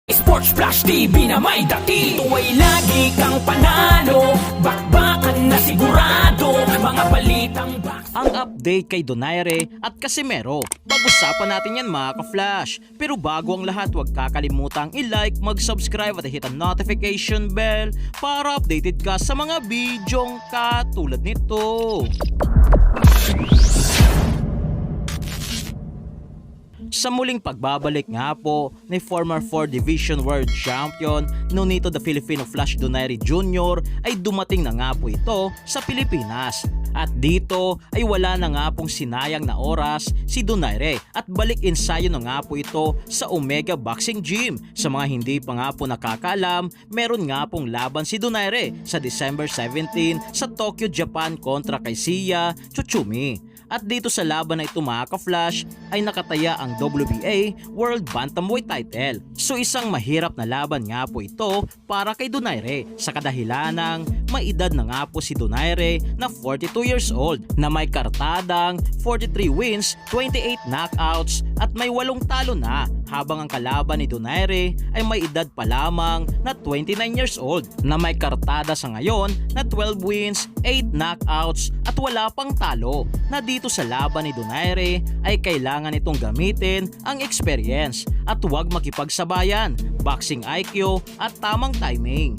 Sports Flash TV na may dati. Ito ay lagi kang panalo, bakbakan na sigurado, mga balitang box. Ang update kay Donaire at Casimero. Pag-usapan natin yan mga ka-flash. Pero bago ang lahat, huwag kakalimutang i-like, mag-subscribe at hit ang notification bell para updated ka sa mga bidyong katulad nito. Sa muling pagbabalik nga po ni former 4 Division World Champion Nonito the Filipino Flash Donaire Jr. ay dumating na nga po ito sa Pilipinas. At dito ay wala na nga pong sinayang na oras si Donaire at balik ensayo na nga po ito sa Omega Boxing Gym. Sa mga hindi pa nga po nakakaalam, meron nga pong laban si Donaire sa December 17 sa Tokyo, Japan kontra kay Siya Tsutsumi. At dito sa laban na ito mga ka-flash ay nakataya ang WBA World Bantamweight title. So isang mahirap na laban nga po ito para kay Donaire sa kadahilanang may edad na nga po si Donaire na 42 years old na may kartadang 43 wins, 28 knockouts at may 8 talo na, habang ang kalaban ni Donaire ay may edad pa lamang na 29 years old na may kartada sa ngayon na 12 wins, 8 knockouts at wala pang talo. Na dito sa laban ni Donaire ay kailangan itong gamitin ang experience at huwag makipagsabayan, boxing IQ at tamang timing.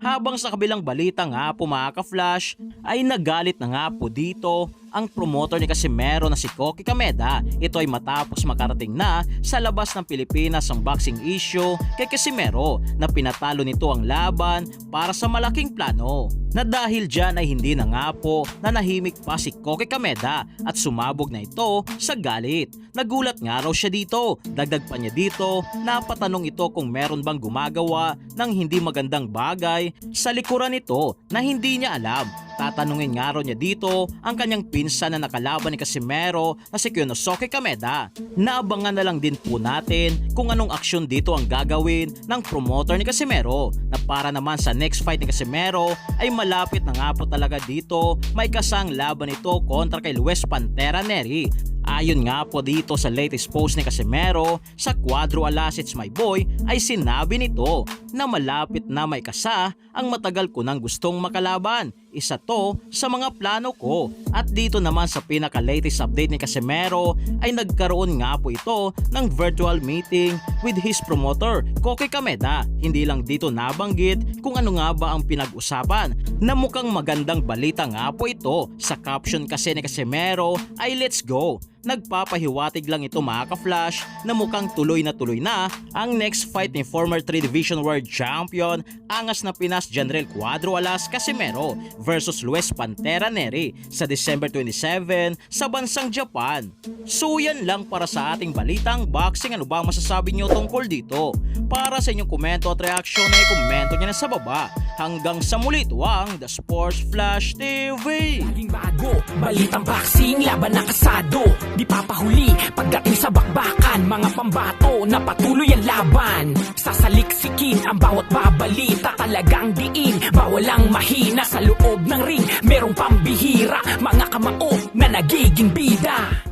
Habang sa kabilang balita nga po mga ka-flash ay nagalit na nga po dito ang promoter ni Casimero na si Koki Kameda. Ito ay matapos makarating na sa labas ng Pilipinas ang boxing issue kay Casimero na pinatalo nito ang laban para sa malaking plano. Na dahil dyan ay hindi na nga po nanahimik pa si Koki Kameda at sumabog na ito sa galit. Nagulat nga raw siya dito. Dagdag pa niya dito, napatanong ito kung meron bang gumagawa ng hindi magandang bagay sa likuran nito na hindi niya alam. Tatanungin nga raw niya dito ang kanyang pinsan na nakalaban ni Casimero na si Kyonosuke Kameda. Naabangan na lang din po natin kung anong aksyon dito ang gagawin ng promoter ni Casimero, na para naman sa next fight ni Casimero ay malapit na nga po talaga dito may kasang laban ito kontra kay Luis Pantera Nery. Ayon nga po dito sa latest post ni Casimero sa Cuadro Alas It's My Boy ay sinabi nito na malapit na may kasa ang matagal ko nang gustong makalaban. Isa to sa mga plano ko. At dito naman sa pinaka-latest update ni Casimero ay nagkaroon nga po ito ng virtual meeting with his promoter, Koki Kameda. Hindi lang dito nabanggit kung ano nga ba ang pinag-usapan, na mukhang magandang balita nga po ito. Sa caption kasi ni Casimero ay let's go. Nagpapahiwatig lang ito mga ka-flash na mukhang tuloy na ang next fight ni former 3 Division World Champion angas na Pinas General Cuadro Alas Casimero versus Luis Pantera Nery sa December 27 sa bansang Japan. So yan lang para sa ating balitang boxing. Ano ba masasabi nyo tungkol dito? Para sa inyong komento at reaksyon ay komento nyo na sa baba. Hanggang sa muli, ito ang The Sports Flash TV. Laging bago, balitang boxing, laban na kasado. Di papahuli, pagdating sa bakbakan, mga pambato na patuloy ang laban. Sasaliksikin ang bawat babalita, talagang diin, bawal ang mahina sa loob ng ring. Merong pambihira, mga kamao na nagiging bida.